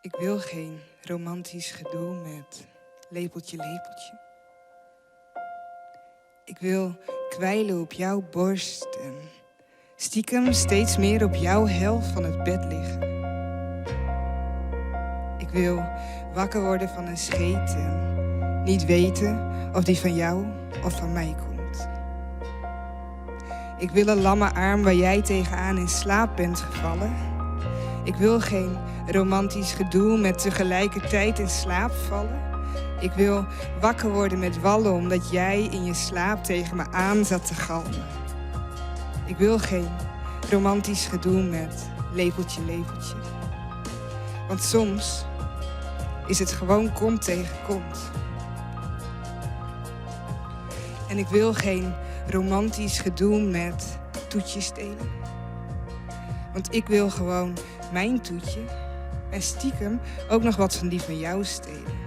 Ik wil geen romantisch gedoe met lepeltje, lepeltje. Ik wil kwijlen op jouw borst en stiekem steeds meer op jouw helft van het bed liggen. Ik wil wakker worden van een scheet en niet weten of die van jou of van mij komt. Ik wil een lamme arm waar jij tegenaan in slaap bent gevallen. Ik wil geen romantisch gedoe met tegelijkertijd in slaap vallen. Ik wil wakker worden met wallen omdat jij in je slaap tegen me aan zat te galmen. Ik wil geen romantisch gedoe met lepeltje, lepeltje. Want soms is het gewoon kont tegen kont. En ik wil geen romantisch gedoe met toetjes stelen. Want ik wil gewoon mijn toetje en stiekem ook nog wat van die van jou stelen.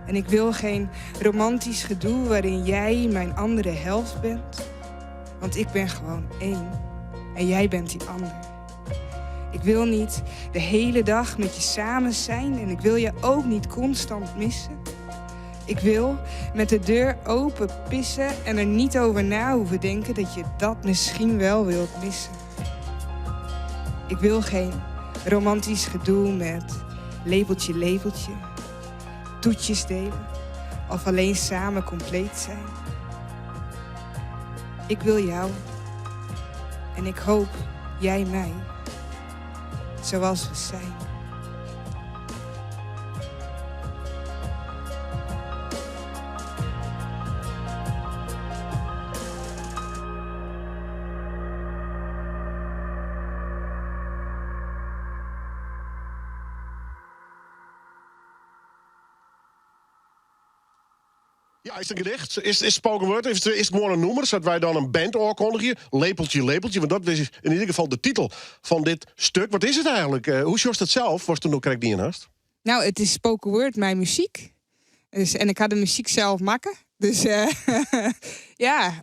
En ik wil geen romantisch gedoe waarin jij mijn andere helft bent. Want ik ben gewoon één en jij bent die ander. Ik wil niet de hele dag met je samen zijn en ik wil je ook niet constant missen. Ik wil met de deur open pissen en er niet over na hoeven denken dat je dat misschien wel wilt missen. Ik wil geen romantisch gedoe met lepeltje, lepeltje, toetjes delen of alleen samen compleet zijn. Ik wil jou en ik hoop jij mij, zoals we zijn. Ja, is het een gedicht? Is spoken word? Is het gewoon een nummer? Zodat wij dan een band aankondigen? Lepeltje, lepeltje. Want dat is in ieder geval de titel van dit stuk. Wat is het eigenlijk? Hoe jost het zelf? Was toen ook correct niet in haast? Nou, het is spoken word, mijn muziek. Dus, en ik had de muziek zelf maken. Dus ja,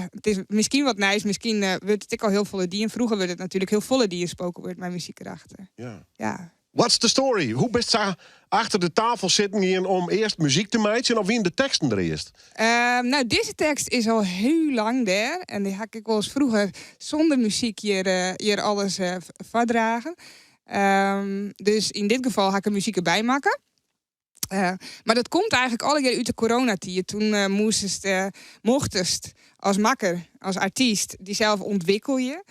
het is misschien wat nice. Misschien wordt het al heel volle die. En vroeger werd het natuurlijk heel volle die in spoken word, mijn muziek erachter. Ja. What's the story? Hoe best ze achter de tafel zitten hier om eerst muziek te maken of wie in de teksten er eerst? Nou, deze tekst is al heel lang daar. En die had ik wel eens vroeger zonder muziek hier alles verdragen. Dus in dit geval ga ik er muziek erbij maken. Maar dat komt eigenlijk alle keer uit de coronatijd. Toen mochtest als makker, als artiest, die zelf ontwikkel je.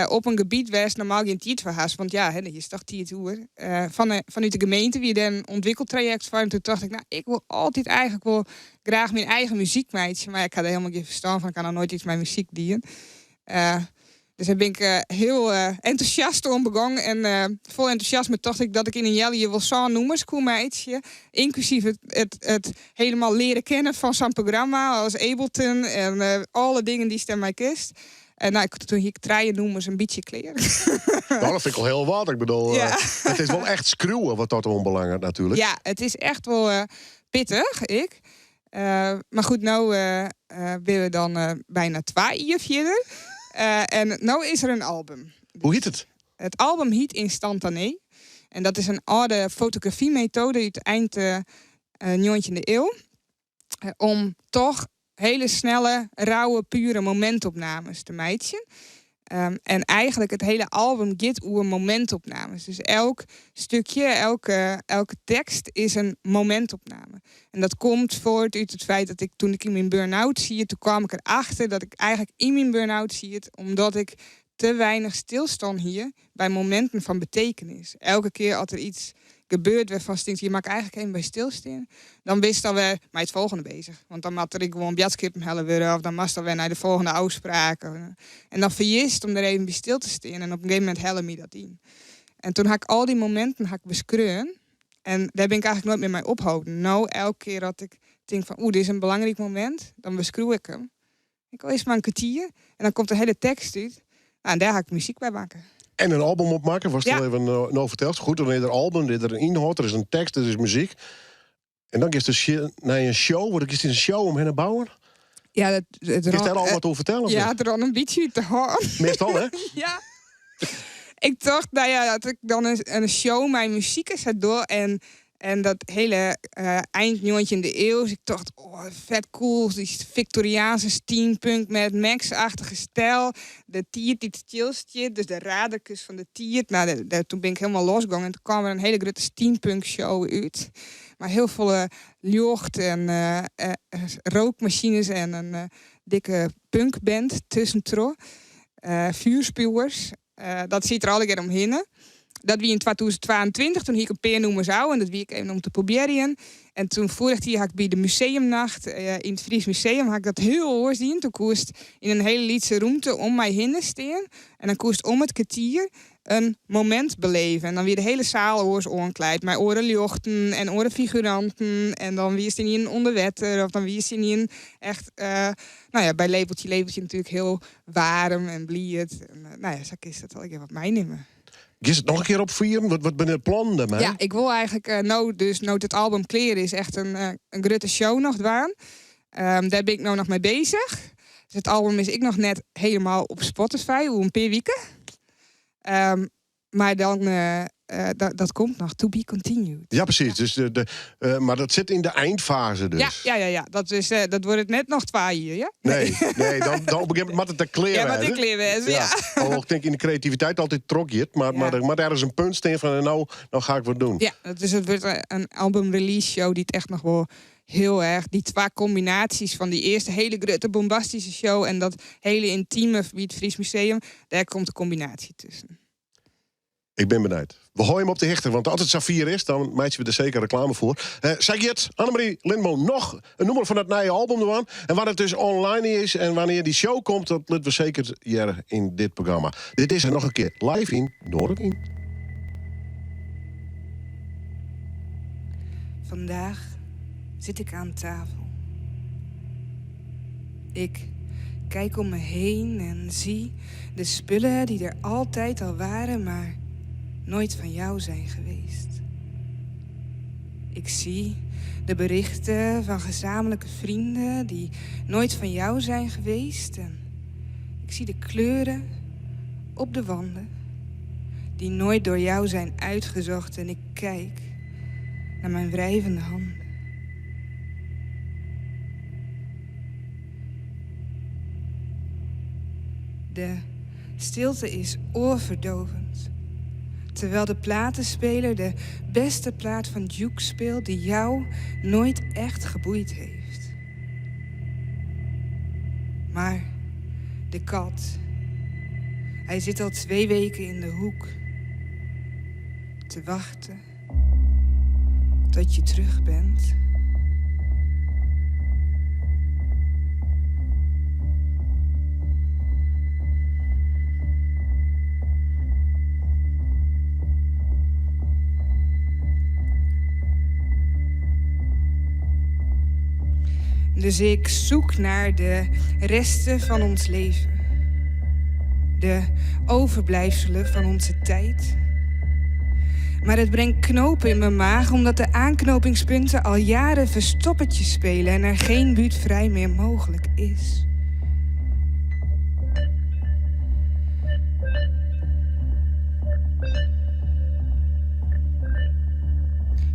Op een gebied waar je normaal geen tijd voor had. Want ja, dat is toch 10 uur. Vanuit de gemeente, wie dan een ontwikkeltraject van. En toen dacht ik, nou, ik wil altijd eigenlijk wel graag mijn eigen muziek maken. Maar ik had er helemaal geen verstand van. Ik kan nog nooit iets met muziek dienen. Dus daar ben ik heel enthousiast om begonnen. En vol enthousiasme dacht ik dat ik in een jelly wel zo'n nummers kon maken. Inclusief het helemaal leren kennen van zo'n programma als Ableton. En alle dingen die stem mij kist. En nou, toen ik 3 nummers een beetje kleren. Nou, dat vind ik al heel wat. Ik bedoel, het is wel echt screwen wat dat onbelangrijk natuurlijk. Ja, het is echt wel pittig, maar goed, nou ben we dan bijna 2 jaar verder. En nou is er een album. Hoe heet het? Het album heet Instantanee. En dat is een oude fotografiemethode uit het eind 19e eeuw. Om toch hele snelle, rauwe, pure momentopnames te maken. En eigenlijk het hele album gaat over momentopnames. Dus elk stukje, elke tekst is een momentopname. En dat komt voort uit het feit dat toen ik in mijn burn-out zie, toen kwam ik erachter dat ik eigenlijk in mijn burn-out zie het, omdat ik te weinig stilstand hier bij momenten van betekenis. Elke keer als er iets gebeurt waarvan stinkt, je mag eigenlijk even bij stilstaan. Dan wist dan weer met het volgende bezig. Want dan moet ik gewoon bjatskippen hellen weer, of dan moest dan weer naar de volgende afspraak. En dan verjist om er even bij stil te staan. En op een gegeven moment hellen me dat in. En toen had ik al die momenten beschreven. En daar ben ik eigenlijk nooit meer mee ophouden. Nou, elke keer dat ik denk van, dit is een belangrijk moment, dan beschreeuw ik hem. Ik wil eerst maar een kwartier. En dan komt de hele tekst uit. Nou, en daar ga ik muziek bij maken. En een album opmaken, was er even nou verteld. Goed, dan is er een album, er is een inhoud, er is een tekst, er is muziek. En dan is er naar een show. Wat is het een show om hen te bouwen? Ja, is daar al wat over vertellen? Ja, er al een beetje te horen. Meestal, hè? Ja. Ik dacht, nou ja, dat ik dan een show mijn muziek is door. En dat hele eind 19e eeuw. Dus ik dacht, oh, vet cool. Die Victoriaanse steampunk met Max-achtige stijl. De tiert die chillstje, dus de raderkus van de tiert. Nou, toen ben ik helemaal losgegaan. En toen kwam er een hele grote steampunk show uit. Maar heel veel lucht en rookmachines en een dikke punkband tussentro. Vuurspuwers. Dat zit er alle keer omheen. Dat wie in 2022, toen ik een peer noemen zou. En dat wie ik even om te proberen. En toen vorig jaar had ik bij de museumnacht in het Fries Museum had ik dat heel oorzien. Toen koest in een hele lietse ruimte om mij heen staan. En dan koest om het kwartier een moment beleven. En dan weer de hele zaal oors onkleid. Met orenluchten en orenfiguranten. En dan wie is er niet een onderwetter. Of dan wie is er niet een echt... bij Lepeltje natuurlijk heel warm en blied. En, zo is dat wel een keer wat mij nemen. Is het nog een keer op vieren? Wat ben het plan daarmee? Ja, ik wil eigenlijk nooit het album Kleren is echt een grote show nog dwaan. Daar ben ik nou nog mee bezig. Dus het album is ik nog net helemaal op Spotify, hoe een paar weken. Maar dan, dat komt nog, to be continued. Ja, precies. Ja. Dus maar dat zit in de eindfase dus. Ja. Dat wordt het net nog 2 jaar, ja? Nee, dan begint het met de kleren. Ja, met de kleren, ja. Oh, ik denk in de creativiteit altijd trok je het. Maar daar is een punt staan van, nou ga ik wat doen. Ja, dus het wordt een album-release show die het echt nog wel heel erg... Die 2 combinaties van die eerste hele grote bombastische show... en dat hele intieme wie het Fries Museum, daar komt de combinatie tussen. Ik ben benieuwd. We gooien hem op de hechter, want als het Safir is, dan maatje we er zeker reclame voor. Zeg je het, Annemarie Lindboom, nog een nummer van het nieuwe album ervan. En wanneer het dus online is en wanneer die show komt, dat laten we zeker hier in dit programma. Dit is er nog een keer live in Noordwien. Vandaag zit ik aan tafel. Ik kijk om me heen en zie de spullen die er altijd al waren, maar nooit van jou zijn geweest. Ik zie de berichten van gezamenlijke vrienden die nooit van jou zijn geweest. En ik zie de kleuren op de wanden die nooit door jou zijn uitgezocht. En ik kijk naar mijn wrijvende handen. De stilte is oorverdovend. Terwijl de platenspeler de beste plaat van Duke speelt die jou nooit echt geboeid heeft. Maar de kat, hij zit al 2 weken in de hoek te wachten tot je terug bent. Dus ik zoek naar de resten van ons leven. De overblijfselen van onze tijd. Maar het brengt knopen in mijn maag omdat de aanknopingspunten al jaren verstoppertje spelen en er geen buurtvrij meer mogelijk is.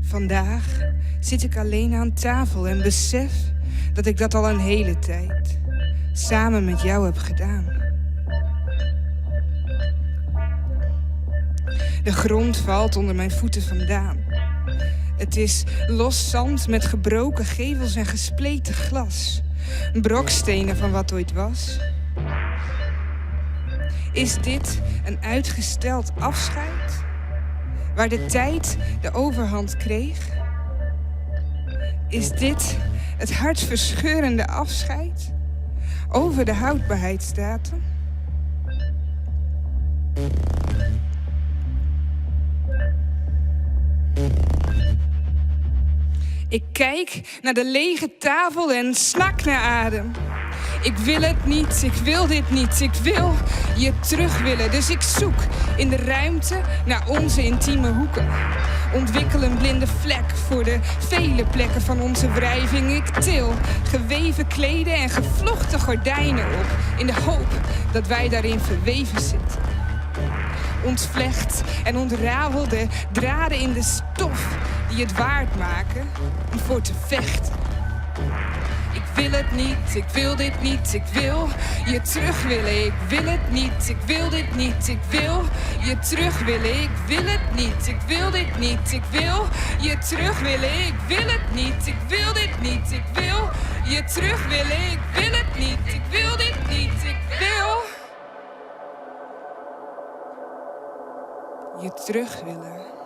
Vandaag zit ik alleen aan tafel en besef dat ik dat al een hele tijd samen met jou heb gedaan. De grond valt onder mijn voeten vandaan. Het is los zand met gebroken gevels en gespleten glas. Brokstenen van wat ooit was. Is dit een uitgesteld afscheid? Waar de tijd de overhand kreeg? Is dit het hartverscheurende afscheid over de houdbaarheidsdatum? Ik kijk naar de lege tafel en snak naar adem. Ik wil het niet, ik wil dit niet, ik wil je terug willen. Dus ik zoek in de ruimte naar onze intieme hoeken. Ontwikkel een blinde vlek voor de vele plekken van onze wrijving. Ik til geweven kleden en gevlochten gordijnen op, in de hoop dat wij daarin verweven zitten. ontvlecht en ontrafelde draden in de stof die het waard maken om voor te vechten. Ik wil het niet, ik wil dit niet, ik wil je terug willen. Ik wil het niet, ik wil dit niet, ik wil je terug willen. Ik wil het niet, ik wil dit niet, ik wil je terug willen. Ik wil het niet, ik wil dit niet, ik wil je terug willen. Ik wil het niet, ik wil dit niet, ik wil je terug willen.